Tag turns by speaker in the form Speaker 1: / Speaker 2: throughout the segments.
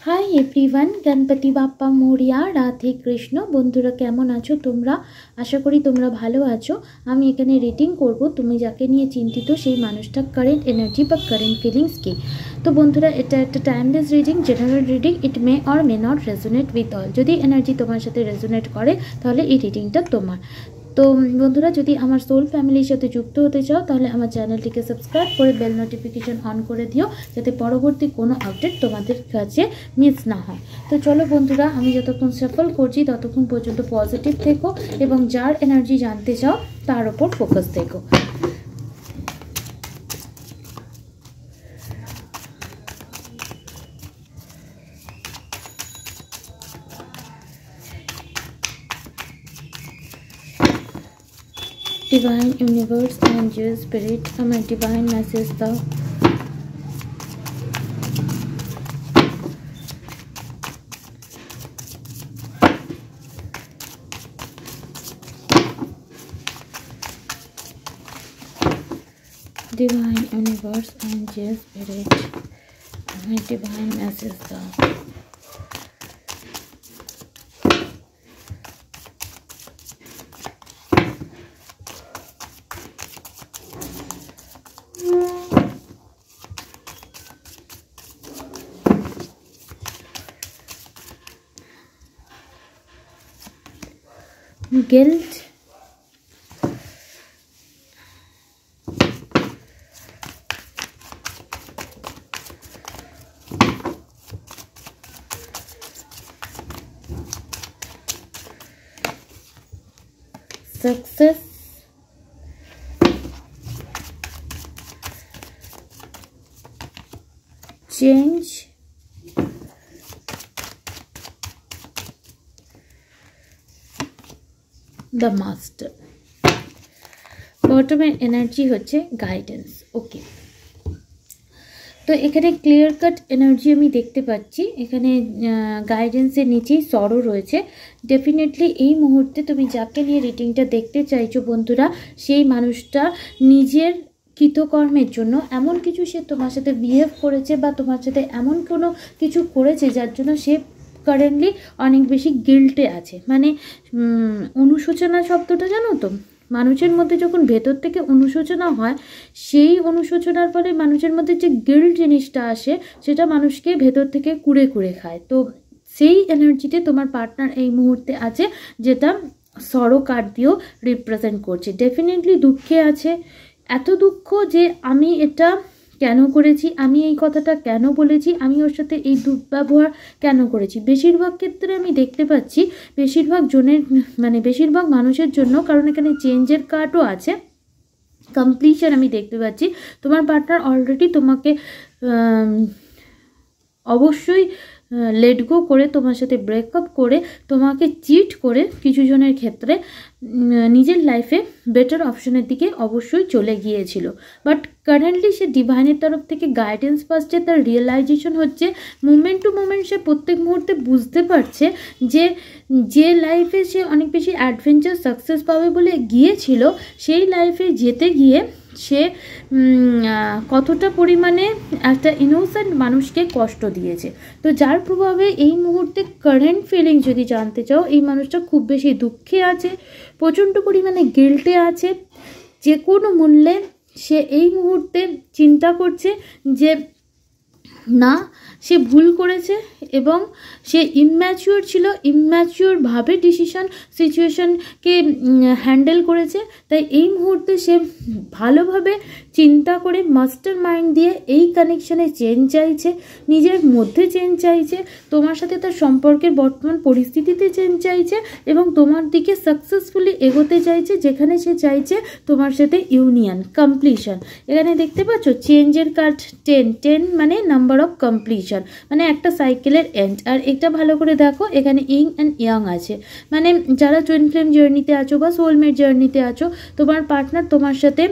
Speaker 1: High everyone, Ganpati Bappa Morya, Radhe Krishna. বন্ধুরা কেমন আছো তোমরা? আশা করি তোমরা ভালো আছো। আমি এখানে রিডিং করব তুমি যাকে নিয়ে চিন্তিত সেই মানুষটার কারেন্ট এনার্জি বা কারেন্ট ফিলিংস কি। তো বন্ধুরা, এটা একটা timeless reading, general reading. It May or may not resonate with all. যদি এনার্জি তোমার সাথে রেজোনেট করে তাহলে এই রিডিংটা তোমার। তো বন্ধুরা, যদি আমার সোল ফ্যামিলির সাথে যুক্ত হতে চাও তাহলে আমার চ্যানেলটিকে সাবস্ক্রাইব করে বেল নোটিফিকেশন অন করে দিও, যাতে পরবর্তী কোনো আপডেট তোমাদের কাছে মিস না হয়। তো চলো বন্ধুরা, আমি যতক্ষণ সফল করছি ততক্ষণ পর্যন্ত পজিটিভ থেকো এবং যার এনার্জি জানতে চাও তার ওপর ফোকাস থেকো। Divine Universe, Angel, Spirit, আমার Divine Message দাও। Divine Universe, Angel, Spirit, আমার Divine Message দাও। Guilt, success, change, the master। বটমের এনার্জি হচ্ছে গাইডেন্স। ওকে, তো এখানে ক্লিয়ার কাট এনার্জি আমি দেখতে পাচ্ছি। এখানে গাইডেন্সের নিচেই সরো রয়েছে। ডেফিনেটলি এই মুহূর্তে তুমি যাকে নিয়ে রিডিংটা দেখতে চাইছো বন্ধুরা, সেই মানুষটা নিজের কৃতকর্মের জন্য এমন কিছু সে তোমার সাথে বিহেভ করেছে বা তোমার সাথে এমন কোনো কিছু করেছে যার জন্য সে কারেন্টলি অনেক বেশি গিল্টে আছে। মানে অনুশোচনা শব্দটা জানো তো, মানুষের মধ্যে যখন ভেতর থেকে অনুশোচনা হয়, সেই অনুশোচনার ফলে মানুষের মধ্যে যে গিল্ট জিনিসটা আসে সেটা মানুষকে ভেতর থেকে কুড়ে কুড়ে খায়। তো সেই এনার্জিতে তোমার পার্টনার এই মুহূর্তে আছে, যেটা সরো কার্ড দিয়েও রিপ্রেজেন্ট করছে। ডেফিনেটলি দুঃখে আছে, এত দুঃখ যে আমি এটা কেন করেছি, আমি এই কথাটা কেন বলেছি, আমি ওর সাথে এই দুর্ব্যবহার কেন করেছি। বেশিরভাগ ক্ষেত্রে আমি দেখতে পাচ্ছি বেশিরভাগ মানুষের জন্য, কারণ এখানে চেঞ্জের কার্ডও আছে, কমপ্লিশন আমি দেখতে পাচ্ছি। তোমার পার্টনার অলরেডি তোমাকে অবশ্যই লেট গো করে, তোমার সাথে ব্রেকআপ করে, তোমাকে চিট করে কিছু জনের ক্ষেত্রে নিজের লাইফে বেটার অপশনের দিকে অবশ্যই চলে গিয়েছিল। বাট কারেন্টলি সে ডিভাইনের তরফ থেকে গাইডেন্স পাচ্ছে, তার রিয়েলাইজেশন হচ্ছে, মুমেন্ট টু মুমেন্ট সে প্রত্যেক মুহূর্তে বুঝতে পারছে যে লাইফে সে অনেক বেশি অ্যাডভেঞ্চার সাকসেস পাবে বলে গিয়েছিল, সেই লাইফে যেতে গিয়ে সে কতটা পরিমাণে একটা ইনোসেন্ট মানুষকে কষ্ট দিয়েছে। তো যার প্রভাবে এই মুহূর্তে কারেন্ট ফিলিং যদি জানতে চাও, এই মানুষটা খুব বেশি দুঃখে আছে, প্রচণ্ড পরিমাণে গিল্টে আছে। যে কোনো মূল্যে সে এই মুহূর্তে চিন্তা করছে যে না, সে ভুল করেছে এবং সে ইম্যাচিওর ছিল, ইম্যাচিওরভাবে সিচুয়েশনকে হ্যান্ডেল করেছে। তাই এই মুহূর্তে সে ভালোভাবে চিন্তা করে মাস্টার মাইন্ড দিয়ে এই কানেকশানে চেঞ্জ চাইছে, নিজের মধ্যে চেঞ্জ চাইছে, তোমার সাথে তার সম্পর্কের বর্তমান পরিস্থিতিতে চেঞ্জ চাইছে এবং তোমার দিকে সাকসেসফুলি এগোতে চাইছে, যেখানে সে চাইছে তোমার সাথে ইউনিয়ন, কমপ্লিশন। এখানে দেখতে পাচ্ছ চেঞ্জের কার্ড 10 মানে নাম্বার অফ কমপ্লিশন, মানে একটা সাইকেলের এন্ড। আর এটা ভালো করে দেখো, এখানে ইং অ্যান্ড ইয়াং আছে, মানে যারা টুইন ফ্লেম জার্নিতে আছো বা সোলমেট জার্নিতে আছো, তোমার পার্টনার তোমার সাথে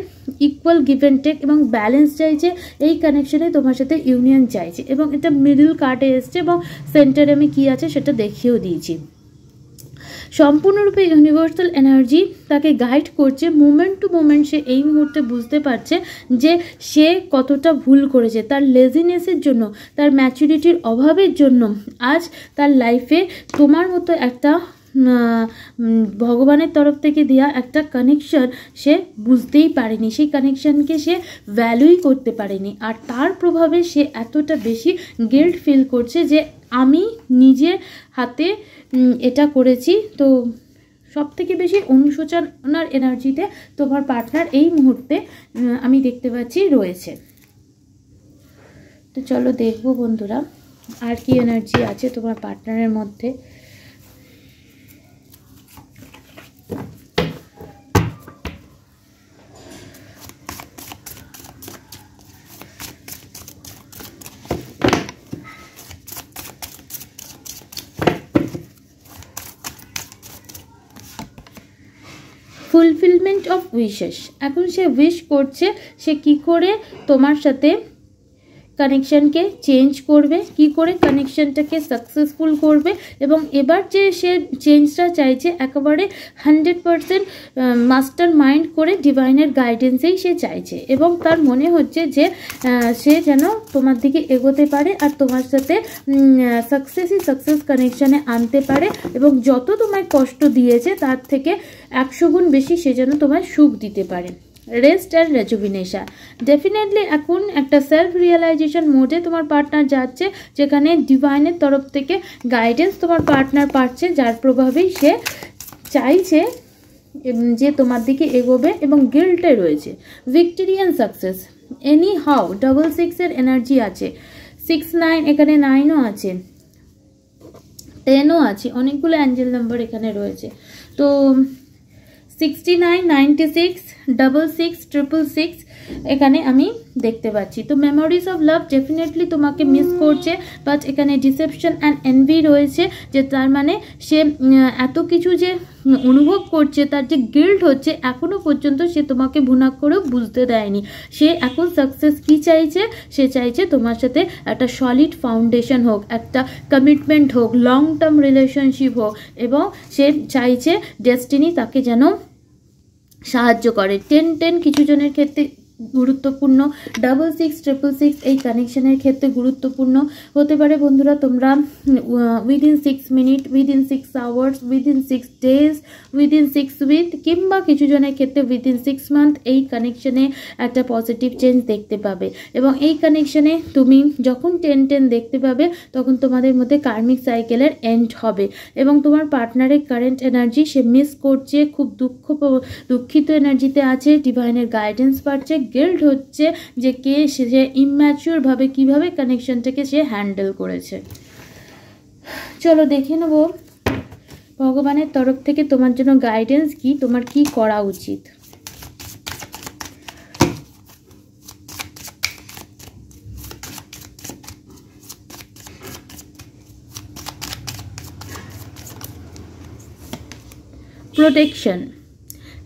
Speaker 1: ইকুয়াল গিভ অ্যান্ড টেক এবং ব্যালেন্স চাইছে, এই কানেকশনে তোমার সাথে ইউনিয়ন চাইছে। এবং এটা মিডল কার্ডে এসছে এবং সেন্টারে আমি কী আছে সেটা দেখিয়েও দিয়েছি। সম্পূর্ণরূপে ইউনিভার্সাল এনার্জি তাকে গাইড করছে। মোমেন্ট টু মোমেন্ট সে এই মুহূর্তে বুঝতে পারছে যে সে কতটা ভুল করেছে, তার লেজিনেসের জন্য, তার ম্যাচুরিটির অভাবের জন্য আজ তার লাইফে তোমার মতো একটা ভগবানের তরফ থেকে দেওয়া একটা কানেকশন সে বুঝতেই পারেনি, সেই কানেকশনকে সে ভ্যালুই করতে পারেনি। আর তার প্রভাবে সে এতটা বেশি গিল্ট ফিল করছে যে আমি নিজে হাতে এটা করেছি। তো সব থেকে বেশি অনুশোচনার এনার্জিতে তোমার পার্টনার এই মুহূর্তে আমি দেখতে পাচ্ছি রয়েছে। তো চলো দেখবো বন্ধুরা আর কি এনার্জি আছে তোমার পার্টনারের মধ্যে। ফুলফিলমেন্ট অফ উইশেস, এখন সে উইশ করছে সে কি করে তোমার সাথে কানেকশনকে চেঞ্জ করবে, কি করে কানেকশনটাকে সাকসেসফুল করবে। এবং এবার যে সে চেঞ্জটা চাইছে একেবারে 100% মাস্টার মাইন্ড করে ডিভাইনের গাইডেন্সেই সে চাইছে। এবং তার মনে হচ্ছে যে সে যেন তোমার দিকে এগোতে পারে আর তোমার সাথে সাকসেস কানেকশানে আনতে পারে। এবং যত তোমায় কষ্ট দিয়েছে তার থেকে 100 গুণ বেশি সে যেন তোমায় সুখ দিতে পারে। রেস্ট অ্যান্ড রেজুভিনেশন, ডেফিনেটলি এখন একটা সেলফ রিয়েলাইজেশন মোডে তোমার পার্টনার যাচ্ছে, যেখানে ডিভাইনের তরফ থেকে গাইডেন্স তোমার পার্টনার পাচ্ছে, যার প্রভাবেই সে চাইছে যে তোমার দিকে এগোবে এবং গিল্টে রয়েছে। Victorian success, any how 66 energy আছে, 6 9 এখানে 9ও আছে, 10ও আছে, অনেকগুলো অ্যাঞ্জেল নাম্বার এখানে রয়েছে। তো 69 96 66 666 এখানে আমি দেখতে পাচ্ছি। তো মেমোরিজ অফ লাভ ডেফিনেটলি তোমাকে মিস করছে, বাট এখানে ডিসেপশন অ্যান্ড এনভি রয়েছে, যে তার মানে সে এত কিছু যে অনুভব করছে, তার যে গিল্ট হচ্ছে এখনও পর্যন্ত সে তোমাকে ভুনাক করেও বুঝতে দেয়নি। সে এখন সাকসেস কি চাইছে, সে চাইছে তোমার সাথে একটা সলিড ফাউন্ডেশন হোক, একটা কমিটমেন্ট হোক, লং টার্ম রিলেশনশিপ হোক, এবং সে চাইছে ডেস্টিনি তাকে যেন সাহায্য করে। 10-10 কিছু জনের ক্ষেত্রে গুরুত্বপূর্ণ, 66 666 এই কানেকশনের ক্ষেত্রে গুরুত্বপূর্ণ হতে পারে। বন্ধুরা তোমরা within 6 minute, within 6 hours, within 6 days, within 6 week, কিংবা কিছু জনের ক্ষেত্রে উইদিন 6 মান্থ এই কানেকশনে একটা পজিটিভ চেঞ্জ দেখতে পাবে। এবং এই কানেকশনে তুমি যখন 10-10 দেখতে পাবে তখন তোমাদের মধ্যে কার্মিক সাইকেলের এন্ড হবে। এবং তোমার পার্টনারের কারেন্ট এনার্জি সে মিস করছে, খুব দুঃখিত এনার্জিতে আছে, ডিভাইনের গাইডেন্স পাচ্ছে, গিল্ট হচ্ছে যে সে ইম্যাচিওরভাবে কিভাবে কানেকশনটাকে সে হ্যান্ডেল করেছে। চলো দেখে নেব ভগবানের তরফ থেকে তোমার জন্য গাইডেন্স কি, তোমার কি করা উচিত। Protection,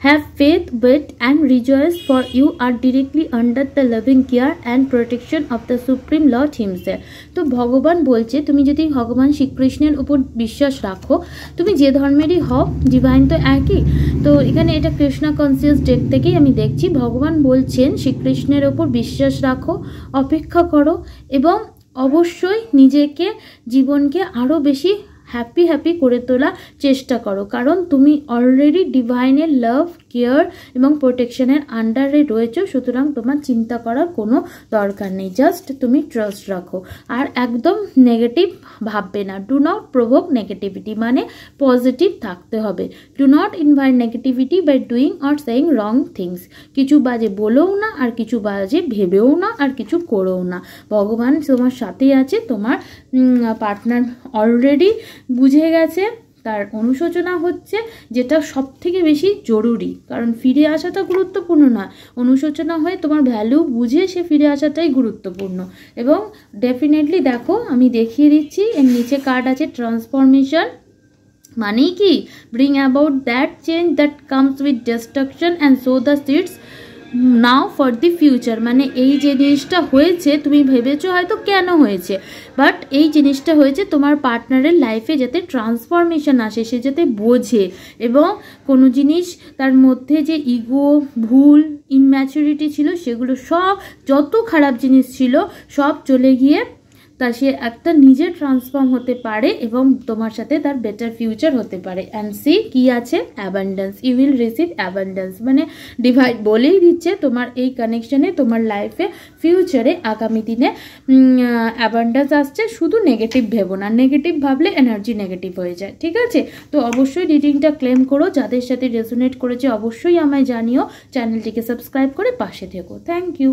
Speaker 1: have faith, wait and rejoice, for you are directly under the loving care and protection of the Supreme Lord himself. তো ভগবান বলছে তুমি যদি ভগবান শ্রীকৃষ্ণের উপর বিশ্বাস রাখো, তুমি যে ধর্মেরই হও, ডিভাইন তো একই। তো এখানে এটা কৃষ্ণা কনসিয়াস ডেক থেকেই আমি দেখছি ভগবান বলছেন শ্রীকৃষ্ণের ওপর বিশ্বাস রাখো, অপেক্ষা করো এবং অবশ্যই নিজেকে, জীবনকে আরও বেশি হ্যাপি করে তোলার চেষ্টা করো, কারণ তুমি অলরেডি ডিভাইনের লাভ, কেয়ার এবং প্রোটেকশনের আন্ডারে রয়েছো। সুতরাং তোমার চিন্তা করার কোনো দরকার নেই, জাস্ট তুমি ট্রাস্ট রাখো। আর একদম নেগেটিভ ভাববে না, ডু নট প্রভোক নেগেটিভিটি, মানে পজিটিভ থাকতে হবে। Do not invite negativity by doing or saying wrong things, কিছু বাজে বলেও না আর কিছু বাজে ভেবেও না আর কিছু করেও না। ভগবান তোমার সাথেই আছে, তোমার পার্টনার অলরেডি বুঝে গেছে, তার অনুশোচনা হচ্ছে, যেটা সব থেকে বেশি জরুরি, কারণ ফিরে আসাটা গুরুত্বপূর্ণ না, অনুশোচনা হয়ে তোমার ভ্যালু বুঝে সে ফিরে আসাটাই গুরুত্বপূর্ণ। এবং ডেফিনেটলি দেখো আমি দেখিয়ে দিচ্ছি, এর নিচে কার্ড আছে ট্রান্সফরমেশন, মানে কি bring about that change that comes with destruction and so the seeds now for the future, মানে এই যে জিনিসটা হয়েছে তুমি ভেবেছো হয়তো কেন হয়েছে, বাট এই জিনিসটা হয়েছে তোমার পার্টনারের লাইফে যাতে ট্রান্সফরমেশন আসে, সে যাতে বোঝে এবং কোনো জিনিস তার মধ্যে যে ইগো, ভুল, ইম্যাচুরিটি ছিল সেগুলো সব, যত খারাপ জিনিস ছিল সব চলে গিয়ে তা সে একটা নিজে ট্রান্সফর্ম হতে পারে এবং তোমার সাথে তার বেটার ফিউচার হতে পারে। অ্যান্ড সি কি আছে, abundance, you will receive abundance, মানে ডিভাইড বলেই দিচ্ছে তোমার এই কানেকশনে, তোমার লাইফে ফিউচারে আগামী দিনে অ্যাবান্ডেন্স আসছে। শুধু নেগেটিভ ভেবো না, নেগেটিভ ভাবলে এনার্জি নেগেটিভ হয়ে যায়, ঠিক আছে? তো অবশ্যই রিডিংটা ক্লেম করো, যাদের সাথে রেজোনেট করেছে অবশ্যই আমায় জানিও, চ্যানেলটিকে সাবস্ক্রাইব করে পাশে থেকো। Thank you.